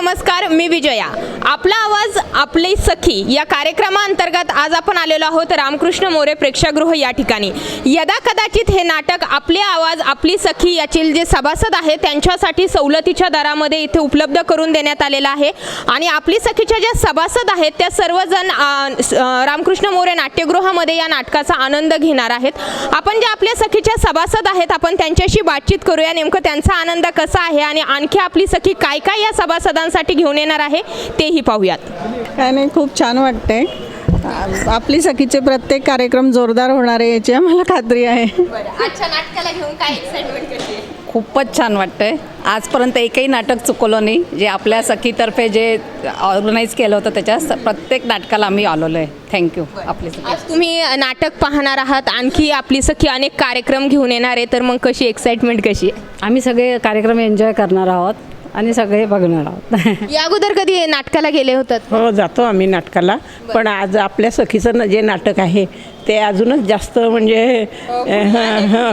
नमस्कार, मी विजया. आपला आवाज आपली सखी या कार्यक्रमाअंतर्गत आज आपण आलेलो आहोत रामकृष्ण मोरे प्रेक्षागृह या ठिकाणी. यदा कदाचित हे नाटक आपले आवाज आपली सखी यातील जे सभासद आहेत त्यांच्यासाठी सवलतीच्या दरामध्ये इथे उपलब्ध करून देण्यात आलेला आहे. आणि आपली सखीच्या ज्या सभासद आहेत त्या सर्वजण रामकृष्ण मोरे नाट्यगृहामध्ये या नाटकाचा आनंद घेणार आहेत. आपण जे आपल्या सखीच्या सभासद आहेत आपण त्यांच्याशी बातचीत करूया, नेमकं त्यांचा आनंद कसा आहे आणि आणखी आपली सखी काय काय या सभासदांसाठी घेऊन येणार आहे तेही पाहूयात. काय नाही, खूप छान वाटतंय. आपली सखीचे प्रत्येक कार्यक्रम जोरदार होणार आहे याची आम्हाला खात्री आहे. आजच्या नाटकाला घेऊन काय एक्साइटमेंट कशी आहे? खूपच छान वाटतंय. आजपर्यंत एकही नाटक चुकवलं नाही. जे आपल्या सखीतर्फे जे ऑर्गनाईज केलं होतं त्याच्या प्रत्येक नाटकाला आम्ही आलेलो आहे. थँक्यू. आपली सखी. आज तुम्ही नाटक पाहणार आहात, आणखी आपली सखी अनेक कार्यक्रम घेऊन येणार आहे, तर मग कशी एक्साइटमेंट कशी आहे? आम्ही सगळे कार्यक्रम एन्जॉय करणार आहोत आणि सगळे बघणार आहोत. या अगोदर कधी नाटकाला गेले होतात? हो, जातो आम्ही नाटकाला. पण आज आपल्या सखीचं जे नाटक आहे ते अजूनच जास्त म्हणजे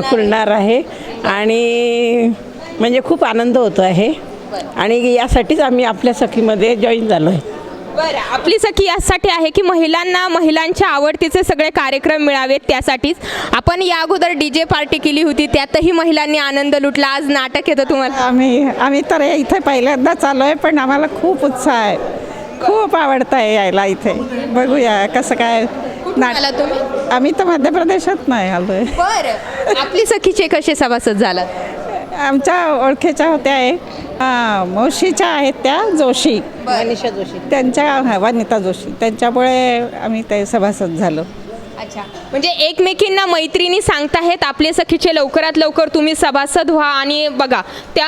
खुलणार आहे आणि म्हणजे खूप आनंद होतो आहे आणि यासाठीच आम्ही आपल्या सखीमध्ये जॉईन झालो आहे. बरं, आपली सखी यासाठी आहे की महिलांना महिलांच्या आवडतीचे सगळे कार्यक्रम मिळावेत, त्यासाठीच. आपण या अगोदर DJ पार्टी केली होती, त्यातही महिलांनी आनंद लुटला. आज नाटक येतं तुम्हाला? आम्ही तर इथे पहिल्यांदाच आलो आहे, पण आम्हाला खूप उत्साह आहे. खूप आवडतं आहे यायला इथे. बघूया कसं काय आला तुम्ही? आम्ही तर मध्य प्रदेशात नाही आलो आहे. बरं, आपली सखीचे कसे सभासद झालात? आमच्या ओळखीच्या होत्या आहे, मावशीच्या आहेत त्या जोशी, वनिता जोशी, त्यांच्या वनिता जोशी, त्यांच्यामुळे आम्ही ते सभासद झालो. अच्छा, म्हणजे एकमेकींना मैत्रिणी सांगताहेत आपले सखीचे लवकरात लवकर तुम्ही सभासद व्हा. आणि बघा, त्या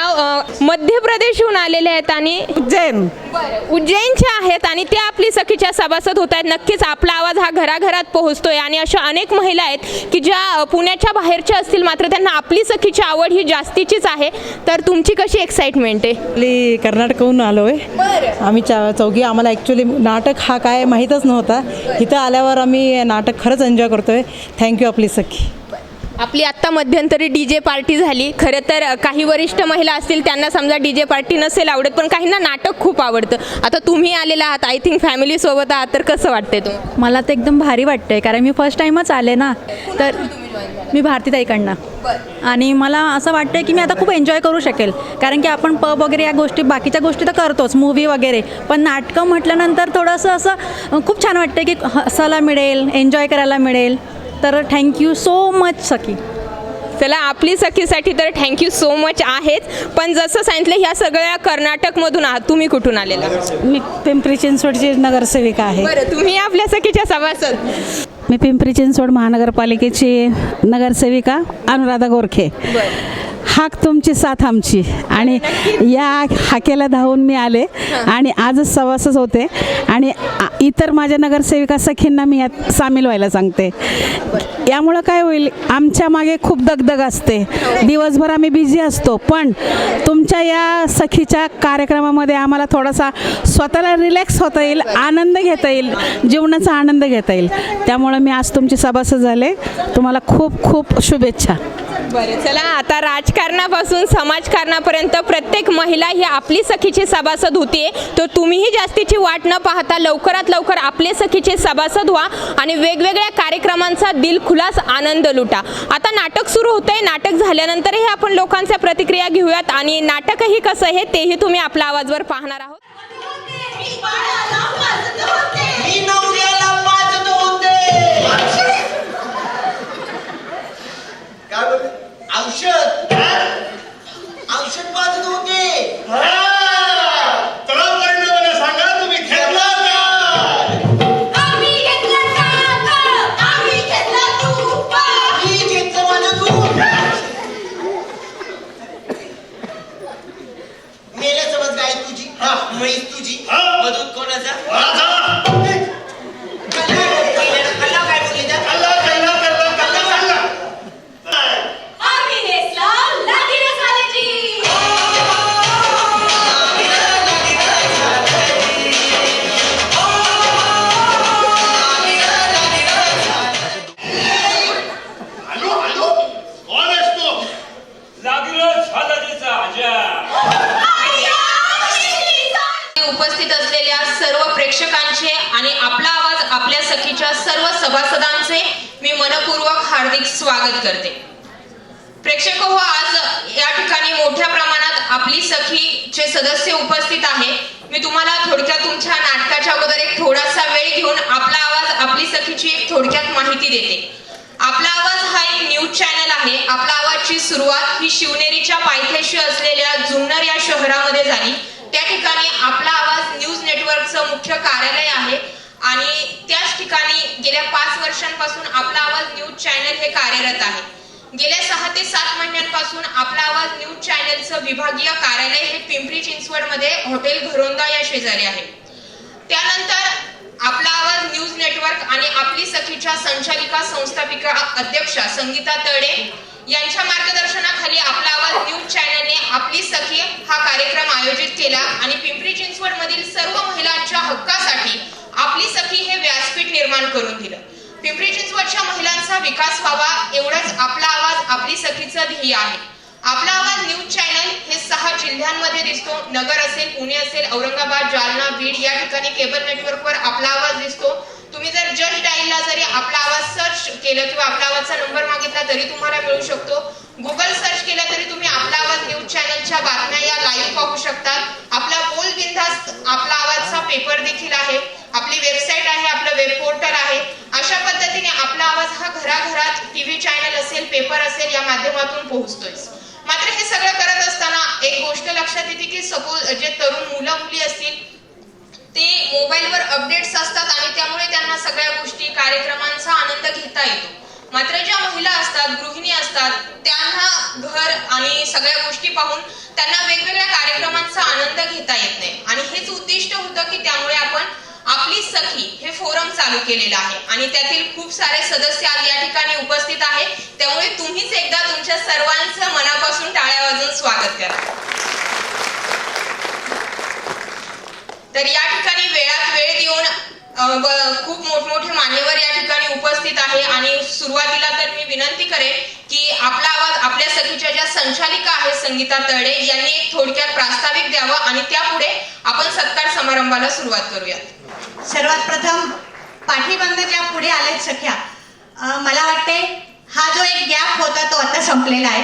मध्य प्रदेशहून आलेल्या आहेत आणि उज्जैनच्या आहेत आणि त्या आपली सखीच्या सभासद होत आहेत. नक्कीच आपला आवाज हा घराघरात पोहोचतोय आणि अशा अनेक महिला आहेत की ज्या पुण्याच्या बाहेरच्या असतील, मात्र त्यांना आपली सखीची आवड ही जास्तीचीच आहे. तर तुमची कशी एक्साइटमेंट आहे? आपली कर्नाटकहून आलो आहे आम्ही चौघी. आम्हाला ॲक्च्युली नाटक हा काय माहीतच नव्हता. इथं आल्यावर आम्ही नाटक खरंच एन्जॉय करतोय. थँक्यू आपली सखी. आपली आत्ता मध्यंतरी DJ पार्टी झाली. खरं तर काही वरिष्ठ महिला असतील त्यांना समजा DJ पार्टी नसेल आवडत, पण काहींना नाटक खूप आवडतं. आता तुम्ही आलेला आहात, आय थिंक फॅमिलीसोबत आहात, तर कसं वाटतंय तुम्हाला? मला तर एकदम भारी वाटतंय, कारण मी फर्स्ट टाईमच आले ना. तर मी भारतीताईकडनं, आणि मला असं वाटतं की मी आता खूप एन्जॉय करू शकेल. कारण की आपण पब वगैरे या गोष्टी बाकीच्या गोष्टी तर करतोच, मूवी वगैरे, पण नाटकं म्हटल्यानंतर थोडंसं असं खूप छान वाटतं की हसायला मिळेल, एन्जॉय करायला मिळेल. तर थँक्यू सो मच सखी. चला, आपली सखीसाठी तर थँक्यू सो मच आहेच. पण जसं सांगितलं, ह्या सगळ्या कर्नाटकमधून आहात, तुम्ही कुठून आलेला? मी पिंपरी चिंचवडची नगरसेविका आहे. बरं, तुम्ही आपल्या सखीच्या सभासद? मी पिंपरी चिंचवड महानगरपालिकेची नगरसेविका अनुराधा गोरखे. हाक तुमची साथ आमची, आणि या हाकेला धावून मी आले आणि आजच सभासद होते. आणि इतर माझ्या नगरसेविका सखींना मी यात सामील व्हायला सांगते. यामुळं काय होईल, आमच्या मागे खूप दगदग असते, दिवसभर आम्ही बिझी असतो, पण तुमच्या या सखीच्या कार्यक्रमामध्ये आम्हाला थोडासा स्वतःला रिलॅक्स होता येईल, आनंद घेता येईल, जीवनाचा आनंद घेता येईल. त्यामुळं मी आज तुमची सभासद झाले. तुम्हाला खूप खूप शुभेच्छा. बरं, चला, आता राजकारणापासून समाजकारणापर्यंत प्रत्येक महिला ही आपली सखीची सभासद होते. तर तुम्हीही जास्तीची वाट न पाहता लवकरात लवकर आपले सखीचे सभासद व्हा आणि वेगवेगळ्या कार्यक्रमांचा दिलखुलास आनंद लुटा. आता नाटक सुरू होतंय. नाटक झाल्यानंतरही आपण लोकांच्या प्रतिक्रिया घेऊयात आणि नाटकही कसं आहे तेही तुम्ही आपल्या आवाजवर पाहणार आहोत. औषध औषध पाजत होते. चला परिणामाने सांगा, तुम्ही घेतला का? आम्ही घेतला का? आम्ही घेतला तूप. मी घेतलं माझं दूध. मेल्या समज गाय तुझी, म्हैस तुझी, मधून कोणाचा? हार्दिक स्वागत करते. प्रेक्षक हो, आज या ठिकाणी मोठ्या प्रमाणात आपली सखीचे सदस्य उपस्थित आहे. मी तुम्हाला थोडक्यात तुमच्या नाटकाच्या अगोदर एक थोडासा वेळ घेऊन आपला आवाज आपली सखीची एक थोडक्यात माहिती देते. आपला आवाज हा एक न्यूज चॅनल आहे. आपला आवाजची सुरुवात ही शिवनेरीच्या पायथ्याशी असलेल्या जुन्नर या शहरामध्ये झाली. त्या ठिकाणी आपला आवाज न्यूज नेटवर्कचं मुख्य कार्यालय आहे आणि त्याच ठिकाणी गेल्या 5 वर्षांपासून आपला आवाज न्यूज चॅनल हे कार्यरत आहे. गेल्या 6 ते 7 महिन्यांपासून आपला आवाज न्यूज चॅनलचं विभागीय कार्यालय हे पिंपरी चिंचवडमध्ये हॉटेल घरोंदा या शेजारी आहे. त्यानंतर आपला आवाज न्यूज नेटवर्क आणि आपली सखीच्या संचालिका संस्थापिका अध्यक्षा संगीता तळे यांच्या मार्गदर्शनाखाली आपला आवाज न्यूज चॅनलने आपली सखी हा कार्यक्रम आयोजित केला आणि पिंपरी चिंचवड मधील सर्व महिलांच्या हक्कासाठी आपली सखी हे व्यासपीठ निर्माण करून दिलं. पिंपरी चिंचवडच्या महिलांचा विकास व्हावा एवढंच आपला आवाज आपली सखीचं ध्येय आहे. आपला आवाज न्यूज चॅनल हे 6 जिल्ह्यांमध्ये दिसतो. नगर असेल, पुणे असेल, औरंगाबाद, जालना, बीड या ठिकाणी केबल नेटवर्कवर आपला आवाज दिसतो. तुम्ही जर जस्ट डायलला जरी आपला आवाज सर्च केलं किंवा आपला आवाजचा नंबर मागितला तरी तुम्हाला मिळू शकतो. गुगल सर्च केला तरी तुम्ही आपला आवाज न्यूज चॅनलच्या बातम्या या लाईव्ह पाहू शकतात. आपला बोल बिनधास्त आपला आवाजचा पेपर देखील आहे. आपली वेबसाईट आहे, आपलं वेब पोर्टल आहे. अशा पद्धतीने आपला आवाज हा घराघरात टीव्ही चॅनल असेल, पेपर असेल या माध्यमातून पोहोचतोय. मात्र हे सगळं करत असताना एक गोष्ट लक्षात येते की सपोज जे तरुण मुलं मुली असतील ते मोबाईलवर अपडेट्स असतात आणि त्यामुळे त्यांना सगळ्या गोष्टी कार्यक्रमांचा आनंद घेता येतो. मात्र ज्या महिला असतात, गृहिणी असतात, त्यांना घर आणि सगळ्या गोष्टी पाहून त्यांना वेगवेगळ्या कार्यक्रमांचा आनंद घेता येत नाही आणि हेच उद्दिष्ट होतं की त्यामुळे आपण आपली सखी हे फोरम चालू केलेलं आहे आणि त्यातील खूप सारे सदस्य आज या ठिकाणी उपस्थित आहे. त्यामुळे तुम्हीच एकदा तुमच्या सर्वांचं मनापासून टाळ्या वाजवून स्वागत करा. तर या ठिकाणी वेळात वेळ देऊन खूप मोठमोठे मान्यवर या ठिकाणी उपस्थित आहे आणि सुरुवातीला तर मी विनंती करेन की आपला आवाज आपल्या सखीच्या ज्या संचालिका आहेत संगीता तळे यांनी एक थोडक्यात प्रास्ताविक द्यावं आणि त्यापुढे आपण सत्कार समारंभाला सुरुवात करूयात. सर्वात प्रथम पाठीबंदच्या पुढे आलेत सख्या. मला वाटते हा जो एक गॅप होता तो आता संपलेला आहे.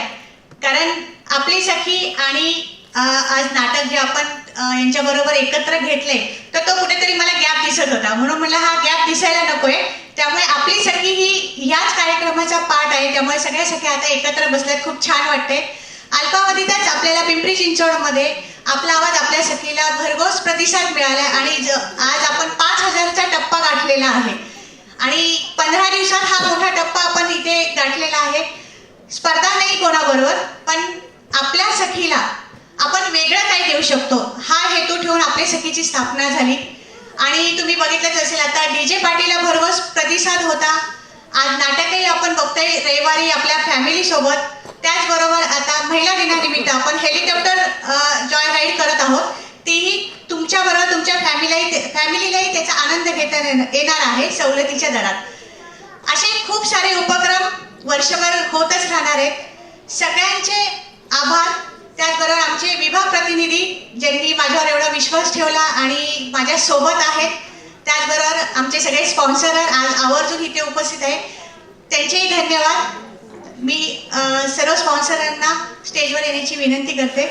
कारण आपली सखी आणि आज नाटक जे आपण यांच्याबरोबर एकत्र घेतले तर तो कुठेतरी मला गॅप दिसत होता. म्हणून मला हा गॅप दिसायला नकोय. त्यामुळे आपली सखी ही ह्याच कार्यक्रमाचा पार्ट आहे. त्यामुळे सगळ्या सख्या आता एकत्र बसल्यात, खूप छान वाटते. अल्पावधीतच आपल्याला पिंपरी चिंचवडमध्ये आपला आवाज आपल्या सखीला भरघोस प्रतिसाद मिळाला आणि आज आपण 5,000चा टप्पा गाठलेला आहे आणि 15 दिवसात हा मोठा टप्पा आपण इथे गाठलेला आहे. स्पर्धा नाही कोणाबरोबर, पण आपल्या सखीला आपण वेगळं काय देऊ शकतो हा हेतू ठेवून आपल्या सखीची स्थापना झाली. आणि तुम्ही बघितलंच असेल आता DJ पाटीलला भरघोस प्रतिसाद होता. आज नाटकही आपण बघतोय रविवारी आपल्या फॅमिली सोबत. त्याचबरोबर आता महिला दिनानिमित्त आपण हेलिकॉप्टर जॉय राईड करत आहोत. तीही तुमच्याबरोबर तुमच्या फॅमिलीलाही त्याचा आनंद घेता येणार आहे सवलतीच्या दरात. असे खूप सारे उपक्रम वर्षभर होतच राहणार आहेत. सगळ्यांचे आभार. त्याचबरोबर आमचे विभाग प्रतिनिधी ज्यांनी माझ्यावर एवढा विश्वास ठेवला आणि माझ्या सोबत आहेत. त्याचबरोबर आमचे सगळे स्पॉन्सर आज आवर्जून इथे उपस्थित आहेत, त्यांचेही धन्यवाद. मी सर्व स्पॉन्सरांना स्टेजवर येण्याची विनंती करते.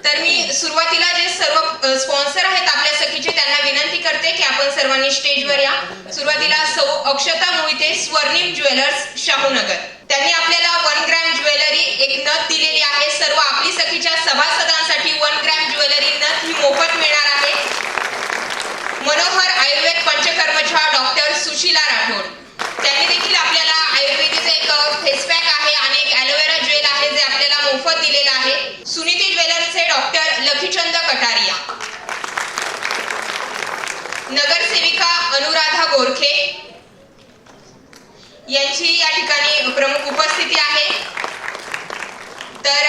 तर मी सुरुवातीला जे सर्व स्पॉन्सर आहेत आपल्या सखीचे त्यांना विनंती करते की आपण सर्वांनी स्टेजवर या. सुरुवातीला सौ अक्षता मोहिते, स्वर्णिम ज्वेलर्स, शाहूनगर. त्यांनी आपल्याला 1 ग्रॅम ज्वेलरी एक नथ दिलेली आहे. सर्व आपली सखीच्या सभासदांसाठी 1 ग्रॅम ज्वेलरी नथ ही मोफत मिळणार आहे. मनोहर आयुर्वेद पंचकर्मच्या डॉक्टर सुशीला राठोड, त्यांनी देखील आपल्याला आयुर्वेदीचं एक फेस पॅक आहे आणि एक ॲलोवेरा जेल आहे जे आपल्याला मोफत दिलेलं आहे. सुनीती ज्वेलर्सचे डॉक्टर लखीचंद कटारिया. नगरसेविका अनुराधा गोरखे यांची या ठिकाणी प्रमुख उपस्थिती आहे. तर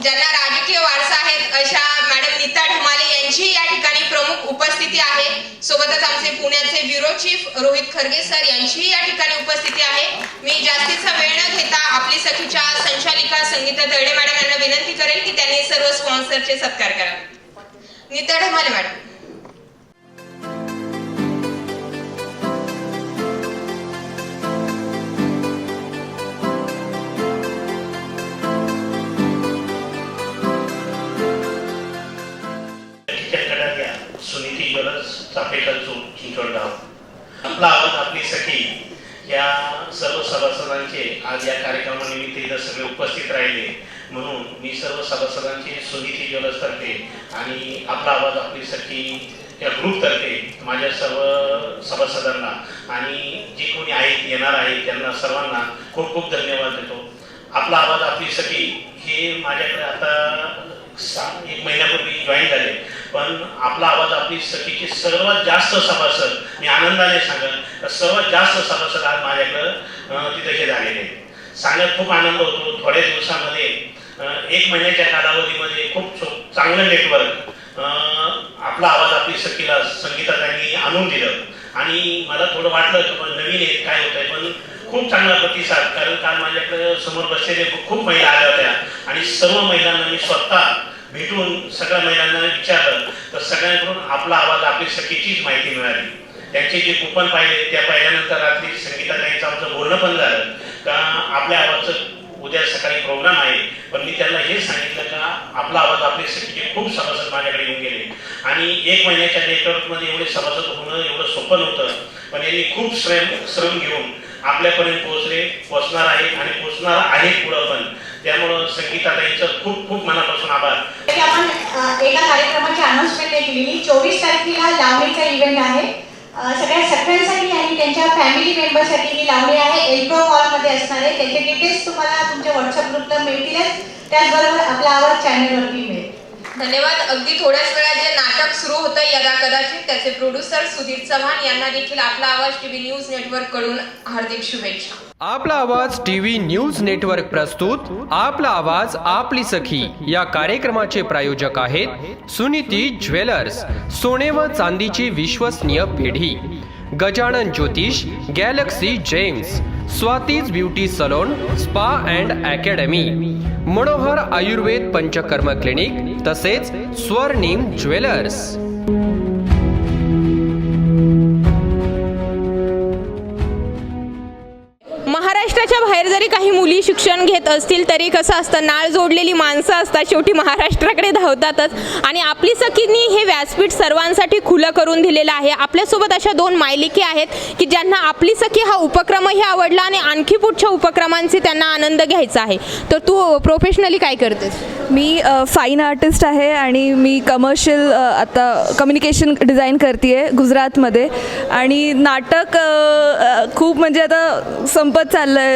ज्यांना राजकीय वारसा आहेत अशा मॅडम नीता ढमाले यांची या ठिकाणी प्रमुख उपस्थिती आहे. सोबतच आमचे पुण्याचे bureau chief Rohit Kharge sir यांची या ठिकाणी उपस्थिती आहे. मी जास्तीचा वेळ न घेता आपली सखीच्या संचालिका संगीता तळे मॅडम यांना विनंती करेल की त्यांनी सर्व स्पॉन्सरचे सत्कार करावे. नीता ढमाले मॅडम. सखी या सर्व सभासदांचे आज या कार्यक्रमानिमित्त इथं सगळे उपस्थित राहिले, म्हणून मी सर्व सभासदांचे सुनीती ज्वेलर्सतर्फे आणि आपला आवाज आपली सखी या ग्रुपतर्फे माझ्या सर्व सभासदांना आणि जे कोणी आहेत येणार आहेत त्यांना सर्वांना खूप खूप धन्यवाद देतो. आपला आवाज आपली सखी हे माझ्याकडे आता 1 महिन्यापूर्वी जॉईन झाले, पण आपला आवाज आपली सखीचे सर्वात जास्त सभासद मी आनंदाने सांगेन, सर्वात जास्त सभासद आज माझ्याकडं तिथे हे झालेले सांगत खूप आनंद होतो. थोड्या दिवसामध्ये 1 महिन्याच्या कालावधीमध्ये खूप चांगलं नेटवर्क आपला आवाज आपली सखीला संगीताताईंनी आणून दिलं आणि मला थोडं वाटलं की नवीन एक काय होतंय, पण खूप चांगला प्रतिसाद. कारण काल माझ्याकडे समोर बसलेले खूप महिला आल्या होत्या आणि सर्व महिलांना मी स्वतः भेटून सगळ्या महिलांना विचारलं तर सगळ्यांकडून आपला आवाज आपली सखीचीच माहिती मिळाली. त्यांचे जे कुपन पाहिले त्या पाहिल्यानंतर रात्री संगीताताईंचं आमचं बोलणं पण झालं का आपल्या आवाजचं उद्या सकाळी प्रोग्राम आहे, पण मी त्यांना हे सांगितलं का आपला आवाज आपले सखीचे खूप सभासद माझ्याकडे येऊन गेले आणि 1 महिन्याच्या नेटवर्कमध्ये एवढे सभासद होणं एवढं सोपं नव्हतं, पण यांनी खूप श्रम घेऊन आपल्यापर्यंत पोहोचणार आहे आणि पोहोचणार आहे पुढं पण. त्यामुळं संगीताताईंचं खूप खूप मनापासून आभार. आपण एका कार्यक्रमाची अनाउन्समेंट केलेली 24 तारखेला लावणीचा इव्हेंट आहे, सगळ्या सगळ्यांसाठी आणि त्यांच्या फॅमिली मेंबरसाठी ही लावणी आहे. एल्ब्रो मॉलमध्ये असणार आहे. त्याचे डिटेल्स तुम्हाला तुमच्या व्हॉट्सअप ग्रुपला मिळतीलच, त्याचबरोबर आपला आवाज चॅनलवरती मिळेल. धन्यवाद. अगदी थोड्याच वेळात जे नाटक सुरू होतं यदा कदाचित त्याचे प्रोड्युसर सुधीर चव्हाण यांना देखील आपला आवाज टीव्ही न्यूज नेटवर्क कडून हार्दिक शुभेच्छा. आपला आवाज टीव्ही न्यूज नेटवर्क प्रस्तुत आपला आवाज आपली सखी या कार्यक्रमाचे प्रायोजक आहेत सुनीती ज्वेलर्स, सोने व चांदीची विश्वसनीय पेढी, Gajanan Jyotish, Galaxy Gems, Swati's beauty salon, spa and academy, Manohar Ayurved Panchakarma clinic तसेच स्वर्णिम ज्वेलर्स. महाराष्ट्राच्या बाहेर जरी काही मुली शिक्षण घेत असतील तरी कसं असतं, नाळ जोडलेली माणसं असतात, शेवटी महाराष्ट्राकडे धावतातच आणि आपली सखींनी हे व्यासपीठ सर्वांसाठी खुलं करून दिलेलं आहे. आपल्यासोबत अशा 2 मायलिकी आहेत की ज्यांना आपली सखी हा उपक्रमही आवडला आणि आणखी पुढच्या उपक्रमांचे त्यांना आनंद घ्यायचा आहे. तर तू प्रोफेशनली काय करतेस? मी फाईन आर्टिस्ट आहे आणि मी कमर्शियल आता कम्युनिकेशन डिझाईन करते आहे गुजरातमध्ये आणि नाटक खूप म्हणजे आता संपत चाललं आहे.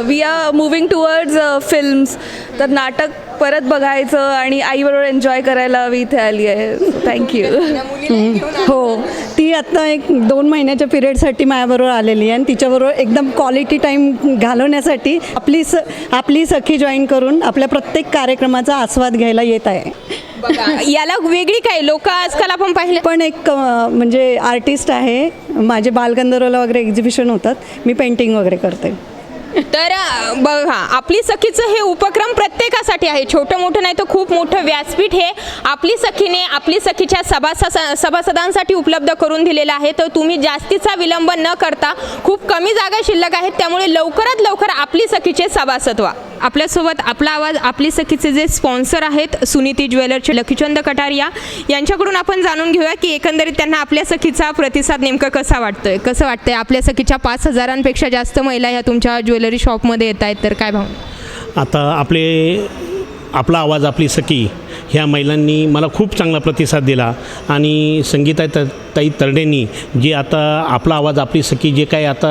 We are moving towards films, तर नाटक परत बघायचं आणि आईबरोबर एन्जॉय करायला मी इथे आली आहे. थँक्यू. हो, ती आत्ता 1-2 महिन्याच्या पिरियडसाठी माझ्याबरोबर आलेली आहे आणि तिच्याबरोबर एकदम क्वालिटी टाईम घालवण्यासाठी आपली सखी जॉईन करून आपल्या प्रत्येक कार्यक्रमाचा आस्वाद घ्यायला येत आहे. याला वेगळी काय लोक आजकाल आपण पाहिले, पण एक म्हणजे आर्टिस्ट आहे, माझे बालगंधर्वला वगैरे एक्झिबिशन होतात, मी पेंटिंग वगैरे करते. तर बघा आपली सखीचं हे उपक्रम प्रत्येकासाठी आहे, छोटं मोठं नाही तर खूप मोठं व्यासपीठ हे आपली सखीने आपली सखीच्या सभासदांसाठी उपलब्ध करून दिलेलं आहे. तर तुम्ही जास्तीचा विलंब न करता, खूप कमी जागा शिल्लक आहेत त्यामुळे लवकरात लवकर आपली सखीचे सभासद व्हा. आपल्यासोबत आपला आवाज आपली सखीचे जे स्पॉन्सर आहेत सुनीती ज्वेलर्सचे लखीचंद कटारिया यांच्याकडून आपण जाणून घेऊया की एकंदरीत त्यांना आपल्या सखीचा प्रतिसाद नेमका कसं वाटतंय. आपल्या सखीच्या 5,000पेक्षा जास्त महिला ह्या तुमच्या ज्वेलरी शॉपमध्ये येत आहेत, तर काय भावना? आता आपला आवाज आपली सखी ह्या महिलांनी मला खूप चांगला प्रतिसाद दिला आणि संगीताताई तरडेंनी जे आता आपला आवाज आपली सखी जे काय आता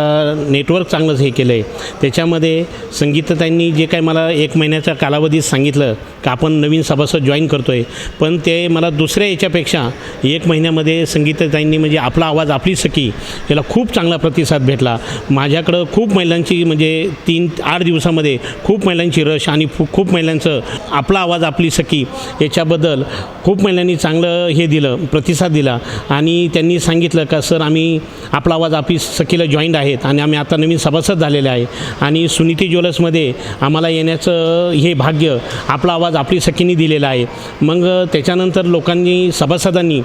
नेटवर्क चांगलंच हे केलं आहे, त्याच्यामध्ये संगीताताईंनी जे काय मला 1 महिन्याच्या कालावधीत सांगितलं का आपण नवीन सभासद जॉईन करतो आहे, पण ते मला दुसऱ्या याच्यापेक्षा 1 महिन्यामध्ये संगीताताईंनी म्हणजे आपला आवाज आपली सखी याला खूप चांगला प्रतिसाद भेटला. माझ्याकडं खूप महिलांची म्हणजे 3-8 दिवसामध्ये खूप महिलांची रश आणि खूप महिलांचं आपला आवाज आपली सखी याच्याबद्दल खूप महिलांनी चांगलं हे दिलं, प्रतिसाद दिला आणि त्यांनी सांगितलं का सर आम्ही आपला आवाज आपली सखीला जॉईंट आहेत आणि आम्ही आता नवीन सभासद झालेले आहे आणि सुनीती ज्वेलर्समध्ये आम्हाला येण्याचं हे भाग्य आपला आवाज आपली सखीने दिलेला आहे. मग त्याच्यानंतर लोकांनी सभासदांनी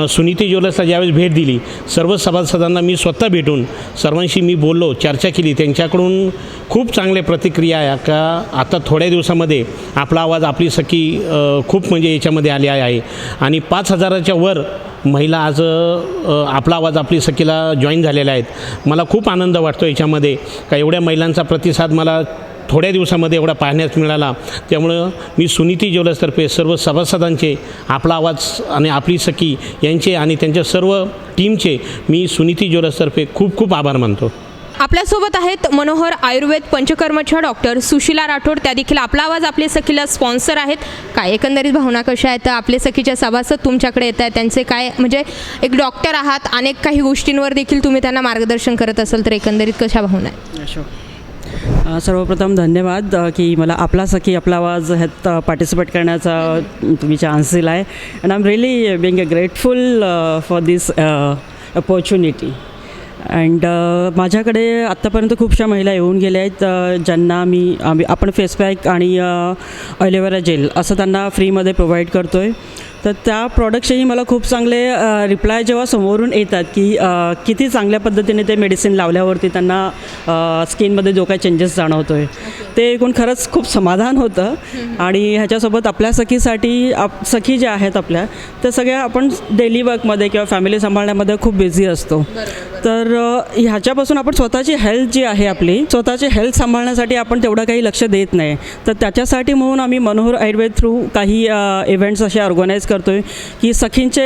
सुनीती ज्वेलर्सला ज्यावेळेस भेट दिली, सर्व सभासदांना मी स्वतः भेटून सर्वांशी मी बोललो, चर्चा केली. त्यांच्याकडून खूप चांगल्या प्रतिक्रिया आहे का आता थोड्या दिवसामध्ये आपला आवाज आपली सखी खूप म्हणजे याच्यामध्ये आली आहे आणि 5,000च्या वर महिला आज आपला आवाज आपली सखीला जॉईन झालेल्या आहेत. मला खूप आनंद वाटतो याच्यामध्ये का एवढ्या महिलांचा प्रतिसाद मला थोड्या दिवसामध्ये एवढा पाहण्यास मिळाला. त्यामुळं मी सुनीती ज्वेलर्सतर्फे सर्व सभासदांचे, आपला आवाज आणि आपली सखी यांचे आणि त्यांच्या सर्व टीमचे मी सुनीती ज्वेलर्सतर्फे खूप खूप आभार मानतो. आपल्यासोबत आहेत मनोहर आयुर्वेद पंचकर्मच्या डॉक्टर सुशीला राठोड. त्या देखील आपला आवाज आपले सखीला स्पॉन्सर आहेत. काय एकंदरीत भावना कशा आहेत? आपले सखीच्या सभासद तुमच्याकडे येत आहेत, त्यांचे काय म्हणजे एक डॉक्टर आहात, अनेक काही गोष्टींवर देखील तुम्ही त्यांना मार्गदर्शन करत असाल, तर एकंदरीत कशा भावना आहेत? सर्वप्रथम धन्यवाद की मला आपला सखी आपला आवाज ह्यात पार्टिसिपेट करण्याचा तुम्ही चान्स दिला आहे. And I am really being grateful for this opportunity. And माझ्याकडे आत्तापर्यंत खूपशा महिला येऊन गेल्या आहेत ज्यांना आपण फेस पॅक आणि ॲलोवेरा जेल असं त्यांना फ्रीमध्ये प्रोव्हाइड करतो आहे. तर त्या प्रॉडक्ट्सही मला खूप चांगले रिप्लाय जेव्हा समोरून येतात की किती चांगल्या पद्धतीने ते मेडिसिन लावल्यावरती त्यांना स्किनमध्ये जो काही चेंजेस जाणवतो आहे ते ऐकून खरंच खूप समाधान होतं. आणि ह्याच्यासोबत आपल्या सखीसाठी सखी ज्या आहेत आपल्या, त्या सगळ्या आपण डेली वर्कमध्ये किंवा फॅमिली सांभाळण्यामध्ये खूप बिझी असतो. तर ह्याच्यापासून आपण स्वतःची हेल्थ जी आहे आपली, स्वतःची हेल्थ सांभाळण्यासाठी आपण तेवढं काही लक्ष देत नाही. तर त्याच्यासाठी म्हणून आम्ही मनोहर आयुर्वेद थ्रू काही इव्हेंट्स असे ऑर्गनाईज करतो आहे की सखींचे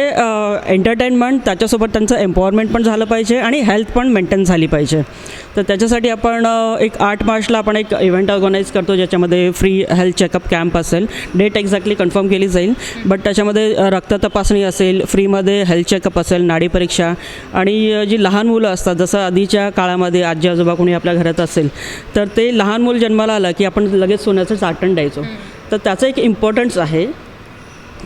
एंटरटेनमेंट, त्याच्यासोबत त्यांचं एम्पॉवरमेंट पण झालं पाहिजे आणि हेल्थ पण मेंटेन झाली पाहिजे. तर त्याच्यासाठी आपण 8 मार्चला आपण एक इव्हेंट ऑर्गनाईज करतो ज्याच्यामध्ये फ्री हेल्थ चेकअप कॅम्प असेल. डेट एक्झॅक्टली कन्फर्म केली जाईल, बट त्याच्यामध्ये रक्त तपासणी असेल, फ्रीमध्ये हेल्थ चेकअप असेल, नाडी परीक्षा. आणि जी लहान मुलं असतात, जसं आधीच्या काळामध्ये आजी आजोबा कोणी आपल्या घरात असेल तर ते लहान मूल जन्माला आलं की आपण लगेच सोन्याचं चाटण द्यायचो. तर त्याचं एक इम्पॉर्टन्स आहे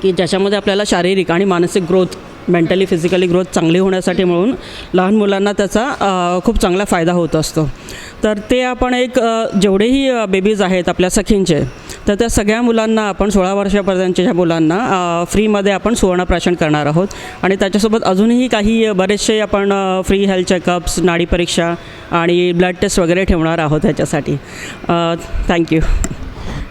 की ज्याच्यामध्ये आपल्याला शारीरिक आणि मानसिक ग्रोथ, मेंटली फिजिकली ग्रोथ चांगली होण्यासाठी म्हणून लहान मुलांना त्याचा खूप चांगला फायदा होत असतो. तर ते आपण एक जेवढेही बेबीज आहेत आपल्या सखींचे, तर त्या सगळ्या मुलांना आपण 16 वर्षापर्यंतच्या मुलांना फ्रीमध्ये आपण सुवर्णप्राशन करणार आहोत. आणि त्याच्यासोबत अजूनही काही बरेचसे आपण फ्री हेल्थ चेकअप्स, नाडी परीक्षा आणि ब्लड टेस्ट वगैरे ठेवणार आहोत ह्याच्यासाठी. थँक्यू.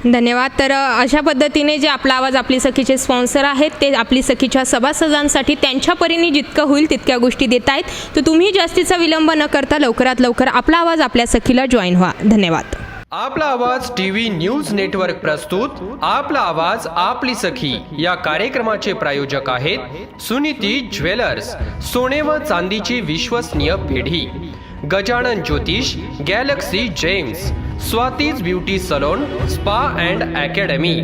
धन्यवाद. तर अशा पद्धतीने जे आपला आवाज आपली सखीचे स्पॉन्सर आहेत ते आपली सखीच्या सभासदांसाठी त्यांच्या परीने जितकं होईल तितक्या गोष्टी देत आहेत. तर तुम्ही जास्तीचा विलंब न करता लवकरात लवकर आपला आवाज आपल्या सखीला जॉईन व्हा. धन्यवाद. आपला आवाज टीव्ही न्यूज नेटवर्क प्रस्तुत आपला आवाज आपली सखी या कार्यक्रमाचे प्रायोजक आहेत सुनीती ज्वेलर्स, सोने व चांदीची विश्वसनीय पेढी, Gajanan Jyotish, Galaxy Gems, Swati's beauty salon, spa and academy,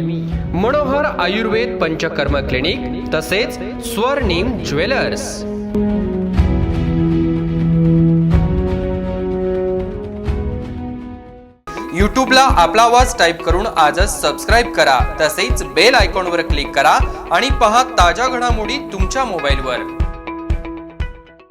Manohar Ayurved Panchakarma clinic तसेच स्वर्णिम ज्वेलर्स. यूट्यूबला आपला आवाज टाईप करून आजच सबस्क्राईब करा. तसेच बेल आयकॉनवर क्लिक करा आणि पहा ताज्या घडामोडी तुमच्या मोबाईलवर.